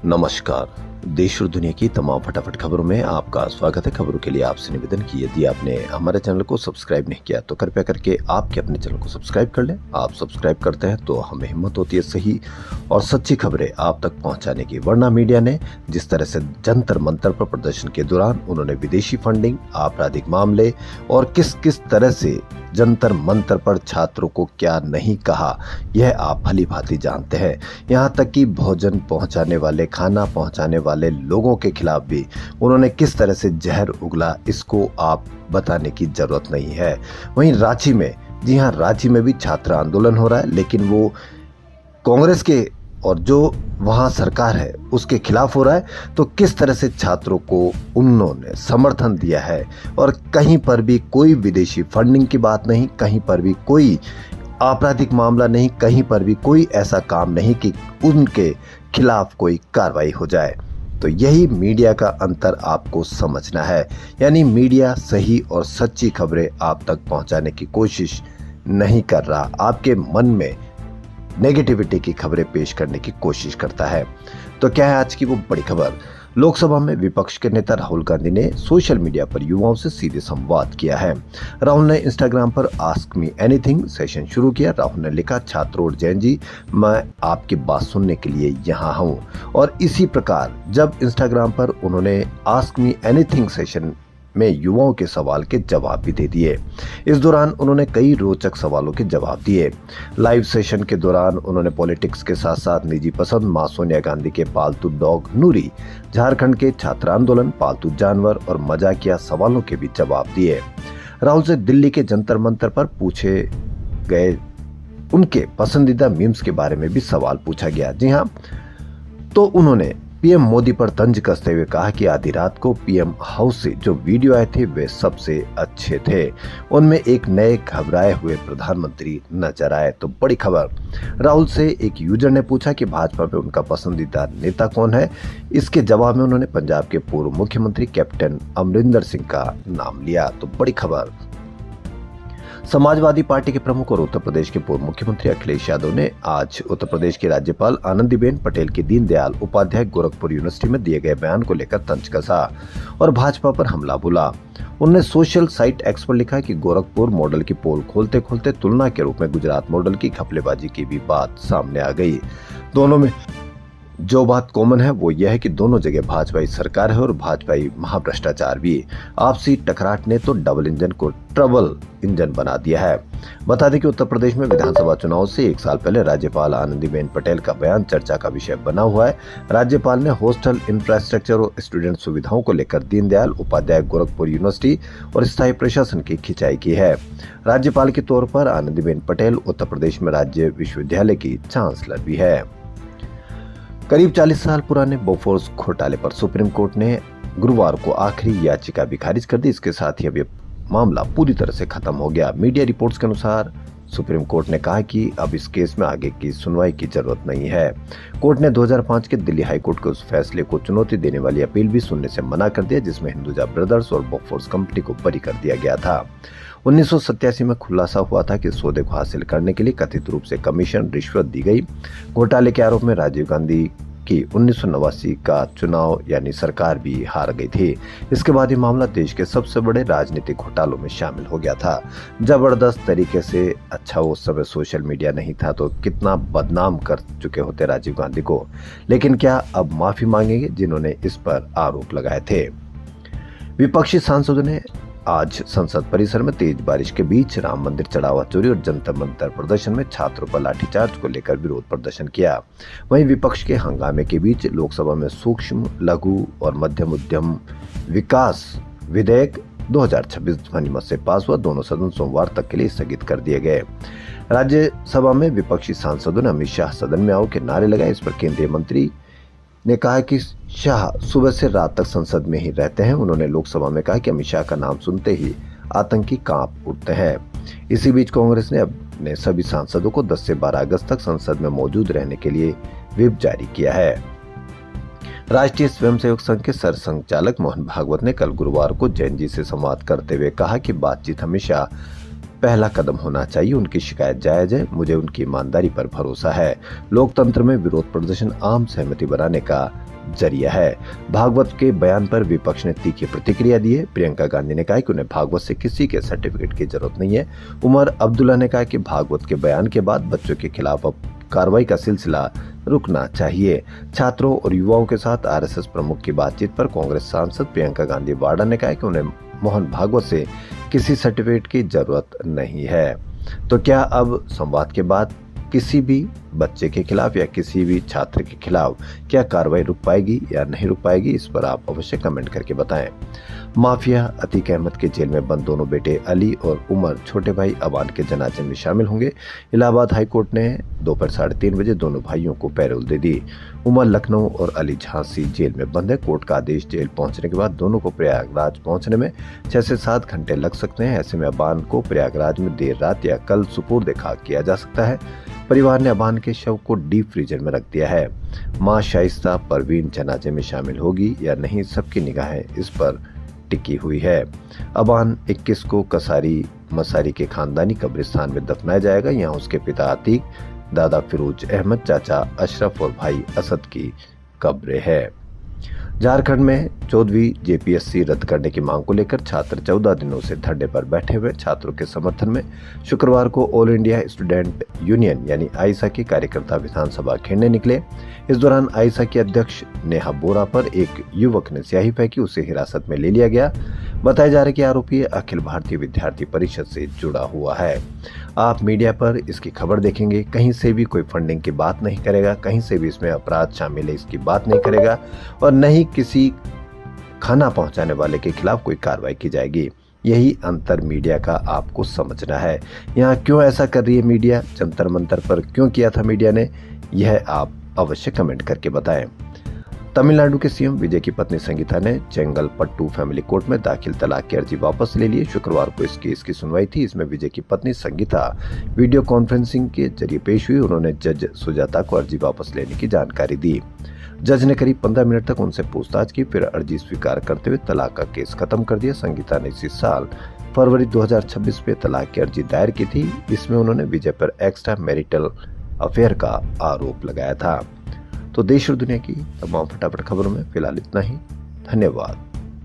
नमस्कार। देश और दुनिया की तमाम फटाफट खबरों में आपका स्वागत है। खबरों के लिए आपसे निवेदन की यदि आपने हमारे चैनल को सब्सक्राइब नहीं किया तो कृपया करके आपके अपने चैनल को सब्सक्राइब कर लें। आप सब्सक्राइब करते हैं तो हमें हिम्मत होती है सही और सच्ची खबरें आप तक पहुंचाने की। वरना मीडिया ने जिस तरह से जंतर मंतर पर प्रदर्शन के दौरान उन्होंने विदेशी फंडिंग, आपराधिक मामले और किस किस तरह से जंतर मंतर पर छात्रों को क्या नहीं कहा, यह आप भली भांति जानते हैं। यहाँ तक कि भोजन पहुंचाने वाले, खाना पहुंचाने वाले लोगों के खिलाफ भी उन्होंने किस तरह से जहर उगला, इसको आप बताने की जरूरत नहीं है। वहीं रांची में, जी हाँ, रांची में भी छात्र आंदोलन हो रहा है, लेकिन वो कांग्रेस के और जो वहां सरकार है उसके खिलाफ हो रहा है। तो किस तरह से छात्रों को उन्होंने समर्थन दिया है और कहीं पर भी कोई विदेशी फंडिंग की बात नहीं, कहीं पर भी कोई आपराधिक मामला नहीं, कहीं पर भी कोई ऐसा काम नहीं कि उनके खिलाफ कोई कार्रवाई हो जाए। तो यही मीडिया का अंतर आपको समझना है। यानी मीडिया सही और सच्ची खबरें आप तक पहुंचाने की कोशिश नहीं कर रहा, आपके मन में नेगेटिविटी की खबरें पेश करने की कोशिश करता है। तो क्या है आज की वो बड़ी खबर? लोकसभा में विपक्ष के नेता राहुल गांधी ने सोशल मीडिया पर युवाओं से सीधे संवाद किया है। राहुल ने इंस्टाग्राम पर आस्क मी एनीथिंग सेशन शुरू किया। राहुल ने लिखा, छात्रों और जैन जी, मैं आपकी बात सुनने के लिए यहाँ हूँ। और इसी प्रकार जब इंस्टाग्राम पर उन्होंने आस्क मी एनीथिंग सेशन में युवाओं के सवाल के जवाब भी दे दिए। इस दौरान उन्होंने कई रोचक सवालों के जवाब दिए। लाइव सेशन के दौरान उन्होंने पॉलिटिक्स के साथ साथ निजी पसंद, मां सोनिया गांधी के पालतू डॉग नूरी, झारखंड के छात्र आंदोलन, पालतू जानवर और मजाकिया सवालों के भी जवाब दिए। राहुल से दिल्ली के जंतर मंतर पर पूछे गए उनके पसंदीदा मीम्स के बारे में भी सवाल पूछा गया। जी हाँ, तो उन्होंने पीएम मोदी पर तंज कसते हुए कहा कि आधी रात को पीएम हाउस से जो वीडियो आए थे वे सबसे अच्छे थे। उनमें एक नए घबराए हुए प्रधानमंत्री नजर आए। तो बड़ी खबर, राहुल से एक यूजर ने पूछा कि भाजपा में उनका पसंदीदा नेता कौन है। इसके जवाब में उन्होंने पंजाब के पूर्व मुख्यमंत्री कैप्टन अमरिंदर सिंह का नाम लिया। तो बड़ी खबर, समाजवादी पार्टी के प्रमुख और उत्तर प्रदेश के पूर्व मुख्यमंत्री अखिलेश यादव ने आज उत्तर प्रदेश की राज्यपाल आनंदीबेन पटेल की दीनदयाल उपाध्याय गोरखपुर यूनिवर्सिटी में दिए गए बयान को लेकर तंज कसा और भाजपा पर हमला बोला। उन्होंने सोशल साइट एक्स पर लिखा कि गोरखपुर मॉडल की पोल खोलते खोलते तुलना के रूप में गुजरात मॉडल की घपलेबाजी की भी बात सामने आ गई। दोनों में जो बात कॉमन है वो यह है कि दोनों जगह भाजपाई सरकार है और भाजपाई महाभ्रष्टाचार भी। आपसी टकराट ने तो डबल इंजन को ट्रबल इंजन बना दिया है। बता दें कि उत्तर प्रदेश में विधानसभा चुनाव से एक साल पहले राज्यपाल आनंदीबेन पटेल का बयान चर्चा का विषय बना हुआ है। राज्यपाल ने हॉस्टल इंफ्रास्ट्रक्चर और स्टूडेंट सुविधाओं को लेकर दीनदयाल उपाध्याय गोरखपुर यूनिवर्सिटी और स्थायी प्रशासन की खिंचाई की है। राज्यपाल के तौर पर आनंदीबेन पटेल उत्तर प्रदेश में राज्य विश्वविद्यालय की चांसलर भी है। करीब 40 साल पुराने बोफोर्स घोटाले पर सुप्रीम कोर्ट ने गुरुवार को आखिरी याचिका भी खारिज कर दी। इसके साथ ही अब ये मामला पूरी तरह से खत्म हो गया। मीडिया रिपोर्ट्स के अनुसार सुप्रीम कोर्ट ने कहा कि अब इस केस में आगे की सुनवाई की जरूरत नहीं है। कोर्ट ने 2005 के दिल्ली हाईकोर्ट के उस फैसले को चुनौती देने वाली अपील भी सुनने से मना कर दिया जिसमें हिंदुजा ब्रदर्स और बोफोर्स कंपनी को बरी कर दिया गया था। 1987 में खुलासा हुआ था कि सौदे को हासिल करने के लिए कथित रूप से कमीशन रिश्वत दी गई। घोटाले के आरोप में राजीव गांधी की 1989 का चुनाव यानी सरकार भी हार गई थी। इसके बाद ये मामला देश के सबसे बड़े राजनीतिक घोटालों में शामिल हो गया था। जबरदस्त तरीके से, अच्छा उस समय सोशल मीडिया नहीं था तो कितना बदनाम कर चुके होते राजीव गांधी को। लेकिन क्या अब माफी मांगेंगे जिन्होंने इस पर आरोप लगाए थे? विपक्षी सांसदों ने आज संसद परिसर में तेज बारिश के बीच राम मंदिर चढ़ावा चोरी और जंतर मंतर प्रदर्शन में छात्रों पर लाठीचार्ज को लेकर विरोध प्रदर्शन किया। वहीं विपक्ष के हंगामे के बीच लोकसभा में सूक्ष्म, लघु और मध्यम उद्यम विकास विधेयक 2026 ध्वनिमत से पास हुआ। दोनों सदन सोमवार तक के लिए स्थगित कर दिए गए। राज्यसभा में विपक्षी सांसदों ने अमित शाह सदन में आओ के नारे लगाए। इस पर केंद्रीय मंत्री ने कहा कि शाह सुबह से रात तक संसद में ही रहते हैं। उन्होंने लोकसभा में कहा कि अमित शाह का नाम सुनते ही आतंकी कांप उठते हैं। इसी बीच कांग्रेस ने अपने सभी सांसदों को 10 से 12 अगस्त तक संसद में मौजूद रहने के लिए व्हिप जारी किया है। राष्ट्रीय स्वयंसेवक संघ के सरसंघचालक मोहन भागवत ने कल गुरुवार को जैन जी से संवाद करते हुए कहा कि बातचीत हमेशा पहला कदम होना चाहिए। उनकी शिकायत जायज है, मुझे उनकी ईमानदारी पर भरोसा है। लोकतंत्र में विरोध प्रदर्शन आम सहमति बनाने का जरिया है। भागवत के बयान पर विपक्ष ने तीखी प्रतिक्रिया दी है। प्रियंका गांधी ने कहा कि उन्हें भागवत से किसी के सर्टिफिकेट की जरूरत नहीं है। उमर अब्दुल्ला ने कहा कि भागवत के बयान के बाद बच्चों के खिलाफ अब कार्रवाई का सिलसिला रुकना चाहिए। छात्रों और युवाओं के साथ आरएसएस प्रमुख की बातचीत पर कांग्रेस सांसद प्रियंका गांधी वाड्रा ने कहा कि उन्हें मोहन भागवत से किसी सर्टिफिकेट की जरूरत नहीं है। तो क्या अब संवाद के बाद किसी भी बच्चे के खिलाफ या किसी भी छात्र के खिलाफ क्या कार्रवाई रुक पाएगी या नहीं रुक पाएगी, इस पर आप अवश्य कमेंट करके बताएं। माफिया अतीक अहमद के जेल में बंद दोनों बेटे अली और उमर छोटे भाई अबान के जनाजे में शामिल होंगे। इलाहाबाद हाईकोर्ट ने दोपहर 3:30 बजे दोनों भाइयों को पैरोल दे दी। उमर लखनऊ और अली झांसी जेल में बंद है। कोर्ट का आदेश जेल पहुंचने के बाद दोनों को प्रयागराज पहुंचने में 6 से 7 घंटे लग सकते हैं। ऐसे में अबान को प्रयागराज में देर रात या कल सुपुर्द खाक किया जा सकता है। परिवार ने अबान के शव को डीप फ्रीजर में रख दिया है। मां शाइस्ता परवीन जनाजे में शामिल होगी या नहीं, सबकी निगाहें इस पर टिकी हुई है। अबान 21 को कसारी मसारी के खानदानी कब्रिस्तान में दफनाया जाएगा। यहाँ उसके पिता अतीक, दादा फिरोज अहमद, चाचा अशरफ और भाई असद की कब्र है। झारखंड में 14वीं जेपीएससी रद्द करने की मांग को लेकर छात्र 14 दिनों से धरने पर बैठे हुए। छात्रों के समर्थन में शुक्रवार को ऑल इंडिया स्टूडेंट यूनियन यानी आईसा के कार्यकर्ता विधानसभा घेरने निकले। इस दौरान आईसा के अध्यक्ष नेहा बोरा पर एक युवक ने स्याही फेंकी, उसे हिरासत में ले लिया गया। बताया जा रहा है कि आरोपी अखिल भारतीय विद्यार्थी परिषद से जुड़ा हुआ है। आप मीडिया पर इसकी खबर देखेंगे, कहीं से भी कोई फंडिंग की बात नहीं करेगा, कहीं से भी इसमें अपराध शामिल है इसकी बात नहीं करेगा और न ही किसी खाना पहुंचाने वाले के खिलाफ कोई कार्रवाई की जाएगी। यही अंतर मीडिया का आपको समझना है। यहाँ क्यों ऐसा कर रही है मीडिया, जंतर मंतर पर क्यों किया था मीडिया ने, यह आप अवश्य कमेंट करके बताएं। तमिलनाडु के सीएम विजय की पत्नी संगीता ने चेंगलपट्टू फैमिली कोर्ट में दाखिल तलाक की अर्जी वापस ले ली। शुक्रवार को इस केस की सुनवाई थी। इसमें विजय की पत्नी संगीता वीडियो कॉन्फ्रेंसिंग के जरिए पेश हुई। उन्होंने जज सुजाता को अर्जी वापस लेने की जानकारी दी। जज ने करीब 15 मिनट तक उनसे पूछताछ की, फिर अर्जी स्वीकार करते हुए तलाक का केस खत्म कर दिया। संगीता ने इसी साल फरवरी 2026 में तलाक की अर्जी दायर की थी। इसमें उन्होंने विजय पर एक्स्ट्रा मैरिटल अफेयर का आरोप लगाया था। तो देश और दुनिया की तमाम फटाफट खबरों में फिलहाल इतना ही। धन्यवाद।